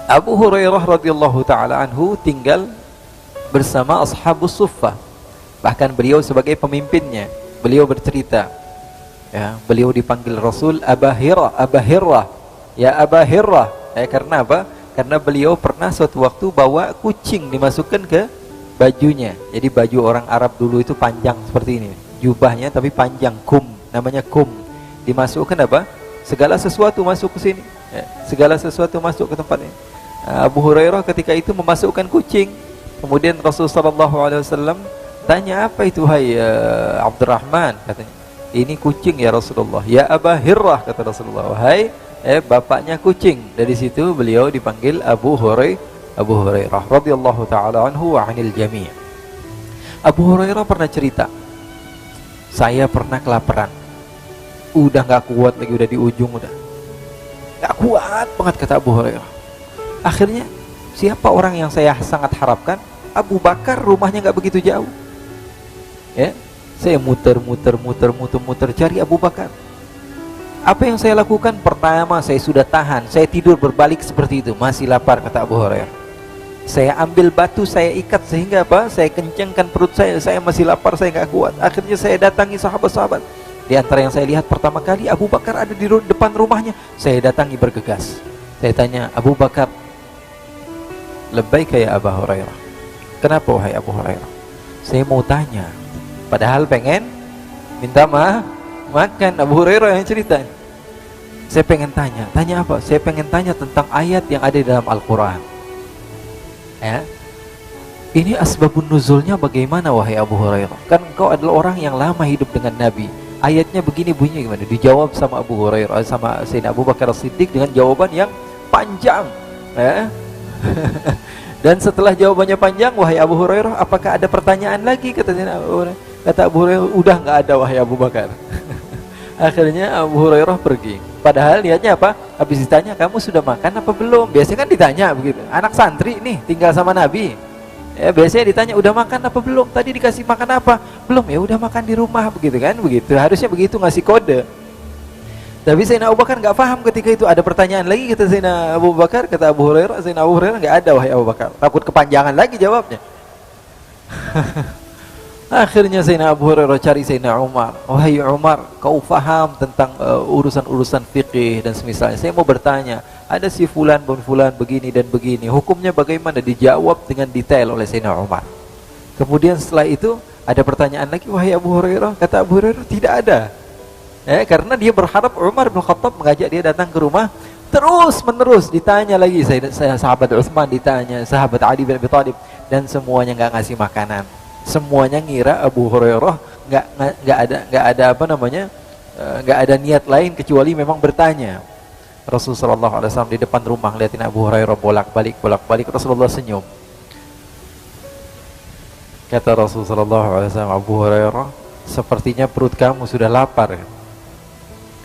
Abu Hurairah radhiyallahu taala anhu tinggal bersama ashabus suffah. Bahkan beliau sebagai pemimpinnya. Beliau bercerita, ya, beliau dipanggil Rasul Aba Hirrah, ya Aba Hirrah. Karena apa? Karena beliau pernah suatu waktu bawa kucing dimasukkan ke bajunya. Jadi baju orang Arab dulu itu panjang seperti ini, jubahnya tapi panjang, namanya kum. Dimasukkan apa? Segala sesuatu masuk ke sini, ya, segala sesuatu masuk ke tempat ini. Abu Hurairah ketika itu memasukkan kucing. Kemudian Rasulullah SAW tanya, apa itu hai Abdurrahman? Katanya, ini kucing ya Rasulullah. Ya Aba Hirrah, kata Rasulullah, wahai bapaknya kucing. Dari situ beliau dipanggil Abu Hurairah radhiyallahu taala anhu wa 'anil jami'. Abu Hurairah pernah cerita, saya pernah kelaparan. Udah gak kuat lagi, udah di ujung, udah gak kuat banget, kata Abu Hurairah. Akhirnya siapa orang yang saya sangat harapkan? Abu Bakar, rumahnya gak begitu jauh. Ya, saya muter cari Abu Bakar. Apa yang saya lakukan? Pertama, saya sudah tahan, saya tidur berbalik seperti itu, masih lapar, kata Abu Hurairah. Saya ambil batu, saya ikat sehingga apa? Saya kencangkan perut saya masih lapar, saya gak kuat. Akhirnya saya datangi sahabat-sahabat. Di antara yang saya lihat pertama kali, Abu Bakar ada di depan rumahnya. Saya datangi bergegas. Saya tanya, Abu Bakar, labbaika ya Abu Hurairah. Kenapa wahai Abu Hurairah? Saya mau tanya, padahal pengen minta makan. Abu Hurairah yang cerita. Saya pengen tanya apa? Saya pengen tanya tentang ayat yang ada di dalam Al-Quran. Ya, ini asbabun nuzulnya bagaimana wahai Abu Hurairah? Kan engkau adalah orang yang lama hidup dengan Nabi. Ayatnya begini bunyinya gimana? Dijawab sama Abu Hurairah, sama Sayyidina Abu Bakar As-Siddiq dengan jawaban yang panjang. Ya. Dan setelah jawabannya panjang, wahai Abu Hurairah, apakah ada pertanyaan lagi? Kata Abu Hurairah, udah nggak ada wahai Abu Bakar. Akhirnya Abu Hurairah pergi. Padahal niatnya apa? Habis ditanya, kamu sudah makan apa belum? Biasanya kan ditanya begitu. Anak santri nih tinggal sama Nabi. Ya, biasanya ditanya, udah makan apa belum? Tadi dikasih makan apa? Belum, ya udah makan di rumah, begitu kan? Begitu. Harusnya begitu, ngasih kode. Tapi Sayyidina Abu Bakar nggak paham ketika itu. Ada pertanyaan lagi, kata Sayyidina Abu Bakar, kata Abu Hurairah. Sayyidina Abu Hurairah, nggak ada wahai Abu Bakar. Takut kepanjangan lagi jawabnya. Akhirnya Sayyidina Abu Hurairah cari Sayyidina Umar. Wahai Umar, kau faham tentang urusan-urusan fikih dan semisalnya. Saya mau bertanya, ada si fulan begini dan begini, hukumnya bagaimana? Dijawab dengan detail oleh Sayyidina Umar. Kemudian setelah itu ada pertanyaan lagi, wahai Abu Hurairah. Kata Abu Hurairah, tidak ada. Karena dia berharap Umar bin Khattab mengajak dia datang ke rumah. Terus menerus ditanya lagi, saya sahabat Utsman ditanya, sahabat Ali bin Abi Thalib, dan semuanya nggak ngasih makanan. Semuanya ngira Abu Hurairah nggak ada apa namanya, nggak ada niat lain kecuali memang bertanya. Rasulullah SAW di depan rumah liatin Abu Hurairah bolak-balik. Rasulullah senyum. Kata Rasulullah SAW, Abu Hurairah, sepertinya perut kamu sudah lapar.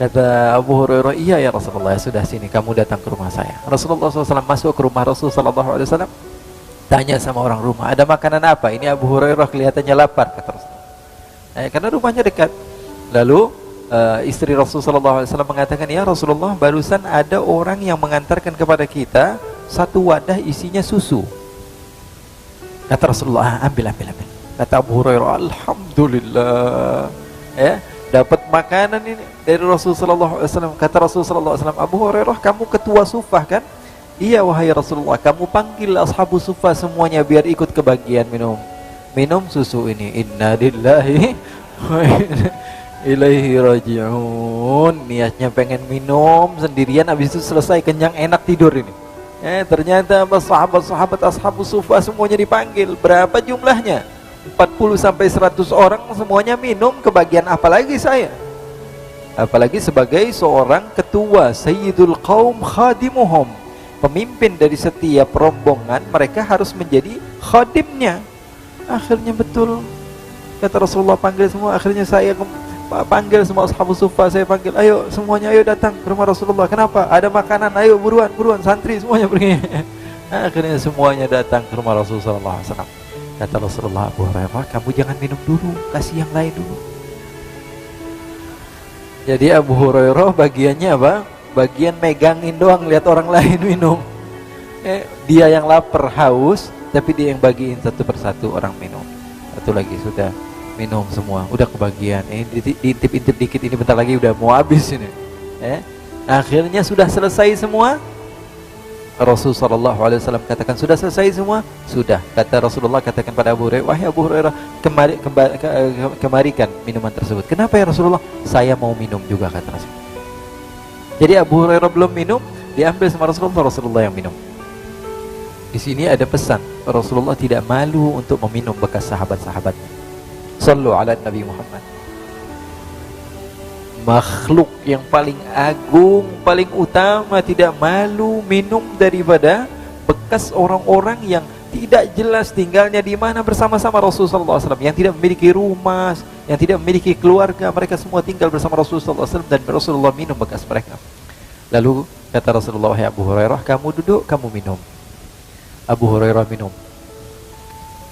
Kata Abu Hurairah, iya ya Rasulullah, sudah, sini kamu datang ke rumah saya. Rasulullah SAW masuk ke rumah Rasulullah SAW, tanya sama orang rumah, ada makanan apa? Ini Abu Hurairah kelihatannya lapar, kata Rasulullah. Karena rumahnya dekat. Lalu istri Rasulullah SAW mengatakan, ya Rasulullah, barusan ada orang yang mengantarkan kepada kita satu wadah isinya susu. Kata Rasulullah, ambil. Kata Abu Hurairah, alhamdulillah, dapat makanan ini dari Rasulullah SAW. Kata Rasulullah SAW, Abu Hurairah, kamu ketua sufah kan? Iya wahai Rasulullah, kamu panggil ashabu sufah semuanya biar ikut kebagian minum susu ini. Inna lillahi wa inna ilaihi raji'un. Niatnya pengen minum sendirian, habis itu selesai kenyang enak tidur ini. Ternyata sahabat-sahabat ashabu sufah semuanya dipanggil. Berapa jumlahnya? 40-100 orang, semuanya minum. Kebagian apalagi saya? Apalagi sebagai seorang ketua, sayyidul qaum khadimuhum, pemimpin dari setiap rombongan, mereka harus menjadi khadimnya. Akhirnya betul, kata Rasulullah, panggil semua. Akhirnya saya panggil semua ashabus suffah, saya panggil, ayo semuanya, ayo datang ke rumah Rasulullah. Kenapa? Ada makanan, ayo buruan, santri semuanya pergi. Akhirnya semuanya datang ke rumah Rasulullah SAW. Kata Rasulullah, Abu Hurairah, kamu jangan minum dulu, kasih yang lain dulu. Jadi Abu Hurairah bagiannya apa? Bagian megangin doang, lihat orang lain minum. Dia yang lapar haus, tapi dia yang bagiin satu persatu orang minum. Satu lagi sudah minum semua, udah kebagian. Diintip-intip dikit, ini bentar lagi udah mau habis ini. Akhirnya sudah selesai semua. Rasulullah SAW katakan, sudah selesai semua? Sudah. Kata Rasulullah, katakan pada Abu Hurairah, wahai Abu Hurairah, kemarikan minuman tersebut. Kenapa ya Rasulullah? Saya mau minum juga, kata Rasulullah. Jadi Abu Hurairah belum minum, diambil sama Rasulullah, Rasulullah yang minum. Di sini ada pesan, Rasulullah tidak malu untuk meminum bekas sahabat-sahabatnya. Sallu ala Nabi Muhammad. Makhluk yang paling agung, paling utama tidak malu minum daripada bekas orang-orang yang tidak jelas tinggalnya di mana bersama-sama Rasulullah SAW, yang tidak memiliki rumah, yang tidak memiliki keluarga, mereka semua tinggal bersama Rasulullah SAW dan Rasulullah minum bekas mereka. Lalu kata Rasulullah, ya Abu Hurairah, kamu duduk, kamu minum. Abu Hurairah minum.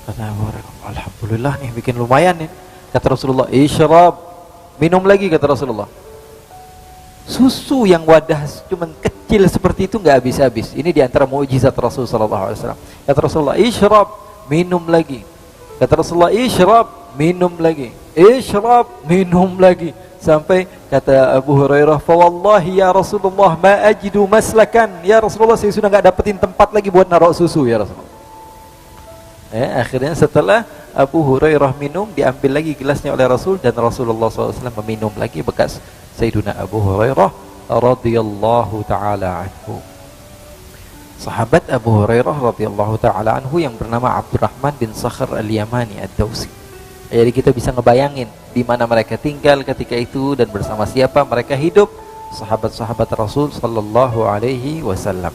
Kata Abu Hurairah, alhamdulillah nih, bikin lumayan nih. Kata Rasulullah, isyrab. Minum lagi, kata Rasulullah. Susu yang wadah cuman kecil seperti itu nggak habis-habis. Ini diantara mukjizat Rasulullah SAW. Kata Rasulullah, isyrab, minum lagi. Kata Rasulullah, isyrab, minum lagi. Isyrab, minum lagi. Sampai kata Abu Hurairah, fa wallahi ya Rasulullah ma ajidu maslakan. Ya Rasulullah, saya sudah nggak dapetin tempat lagi buat naruh susu ya Rasulullah. Akhirnya setelah Abu Hurairah minum, diambil lagi gelasnya oleh Rasul, dan Rasulullah SAW meminum lagi bekas Sayyiduna Abu Hurairah radhiyallahu ta'ala anhu. Sahabat Abu Hurairah radhiyallahu ta'ala anhu yang bernama Abdurrahman bin Sakhr al-Yamani ad-Dawsi. Jadi kita bisa ngebayangin di mana mereka tinggal ketika itu dan bersama siapa mereka hidup, sahabat-sahabat Rasul sallallahu alaihi wasallam.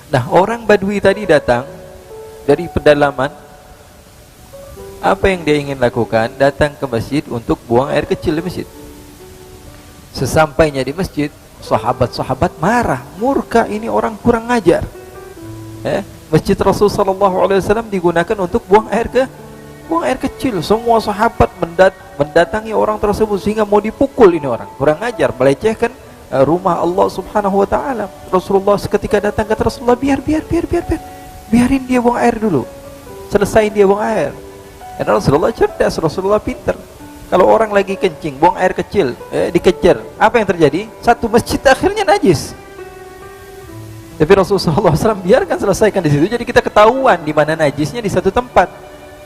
Nah, orang Badui tadi datang dari pedalaman. Apa yang dia ingin lakukan? Datang ke masjid untuk buang air kecil di masjid. Sesampainya di masjid, sahabat-sahabat marah, murka, ini orang kurang ajar. Masjid Rasul sallallahu alaihi wasallam digunakan untuk buang air kecil. Semua sahabat mendatangi orang tersebut sehingga mau dipukul ini orang. Kurang ajar, melecehkan rumah Allah Subhanahu wa taala. Rasulullah seketika datang, kata Rasulullah, biarin dia buang air dulu. Selesai dia buang air. Karena Rasulullah cerdas, Rasulullah pintar. Kalau orang lagi kencing, buang air kecil, dikejar, apa yang terjadi? Satu masjid akhirnya najis. Tapi Rasulullah SAW biarkan selesaikan di situ. Jadi kita ketahuan di mana najisnya di satu tempat.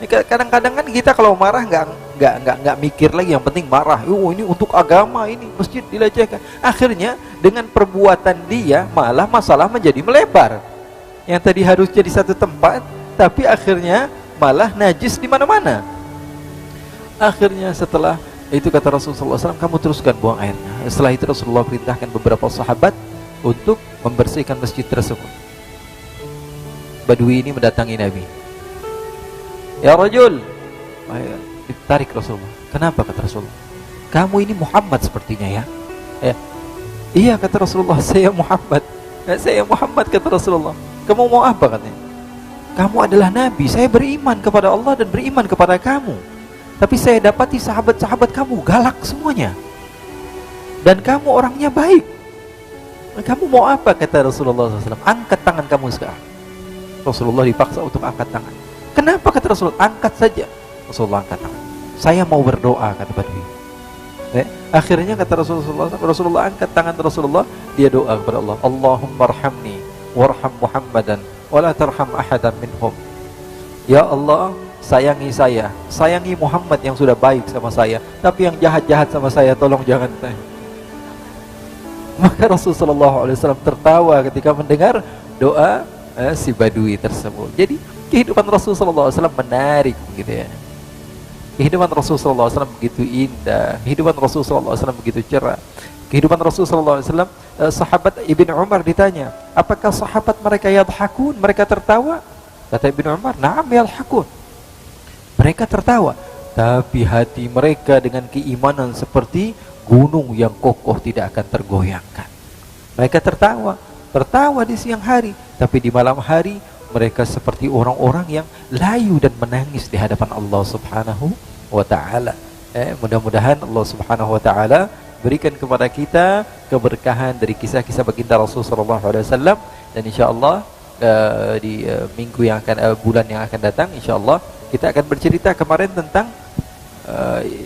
Kadang-kadang kan kita kalau marah nggak mikir lagi, yang penting marah. Ini untuk agama, ini masjid dilecehkan. Akhirnya dengan perbuatan dia malah masalah menjadi melebar. Yang tadi harusnya di satu tempat, tapi akhirnya malah najis di mana-mana. Akhirnya setelah itu kata Rasulullah SAW, kamu teruskan buang airnya. Setelah itu Rasulullah perintahkan beberapa sahabat untuk membersihkan masjid tersebut. Badui ini mendatangi Nabi. Ya rajul, ditarik Rasulullah. Kenapa, kata Rasulullah? Kamu ini Muhammad sepertinya ya. Iya, kata Rasulullah, saya Muhammad. Saya Muhammad, kata Rasulullah. Kamu mau apa, katanya? Kamu adalah Nabi, saya beriman kepada Allah dan beriman kepada kamu. Tapi saya dapati sahabat-sahabat kamu galak semuanya. Dan kamu orangnya baik. Kamu mau apa, kata Rasulullah SAW? Angkat tangan kamu sekarang. Rasulullah dipaksa untuk angkat tangan. Kenapa, kata Rasulullah? Angkat saja. Rasulullah angkat tangan. Saya mau berdoa, kata Badui. Akhirnya kata Rasulullah angkat tangan Rasulullah, dia doa kepada Allah. Allahumma arhamni warham Muhammadan wala tarham ahadan minhum. Ya Allah, sayangi saya, sayangi Muhammad yang sudah baik sama saya, tapi yang jahat-jahat sama saya tolong jangan. Maka Rasulullah SAW tertawa ketika mendengar doa si Badui tersebut. Jadi kehidupan Rasulullah SAW menarik begitu ya. Kehidupan Rasulullah SAW begitu indah, kehidupan Rasulullah SAW begitu cerah. Kehidupan Rasulullah SAW, sahabat Ibn Umar ditanya, apakah sahabat mereka yadhakun? Mereka tertawa? Kata Ibn Umar, na'am yadhakun. Mereka tertawa, tapi hati mereka dengan keimanan seperti gunung yang kokoh tidak akan tergoyangkan. Mereka tertawa di siang hari, tapi di malam hari mereka seperti orang-orang yang layu dan menangis di hadapan Allah Subhanahu wa ta'ala. Mudah-mudahan Allah Subhanahu wa ta'ala berikan kepada kita keberkahan dari kisah-kisah baginda Rasulullah SAW, dan insya Allah minggu yang akan bulan yang akan datang insyaallah kita akan bercerita kemarin tentang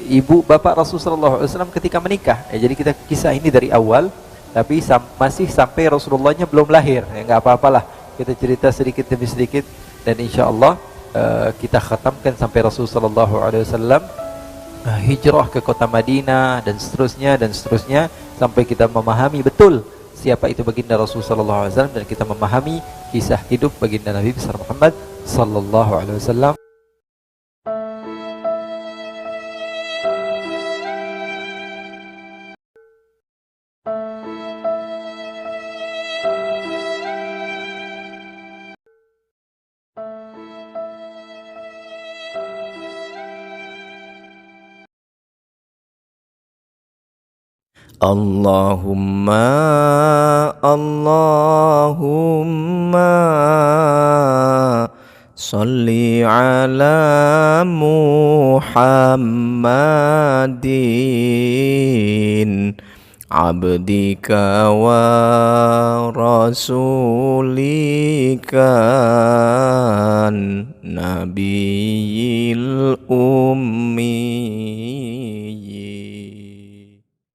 ibu bapak Rasulullah SAW ketika menikah. Jadi kita kisah ini dari awal, tapi masih sampai Rasulullahnya belum lahir. Ya, nggak apa-apalah, kita cerita sedikit demi sedikit, dan insya Allah kita khatamkan sampai Rasulullah SAW hijrah ke kota Madinah dan seterusnya sampai kita memahami betul siapa itu baginda Rasulullah SAW dan kita memahami kisah hidup baginda Nabi besar Muhammad sallallahu alaihi wasallam. Allahumma salli ala Muhammadin abdika wa rasulika nabi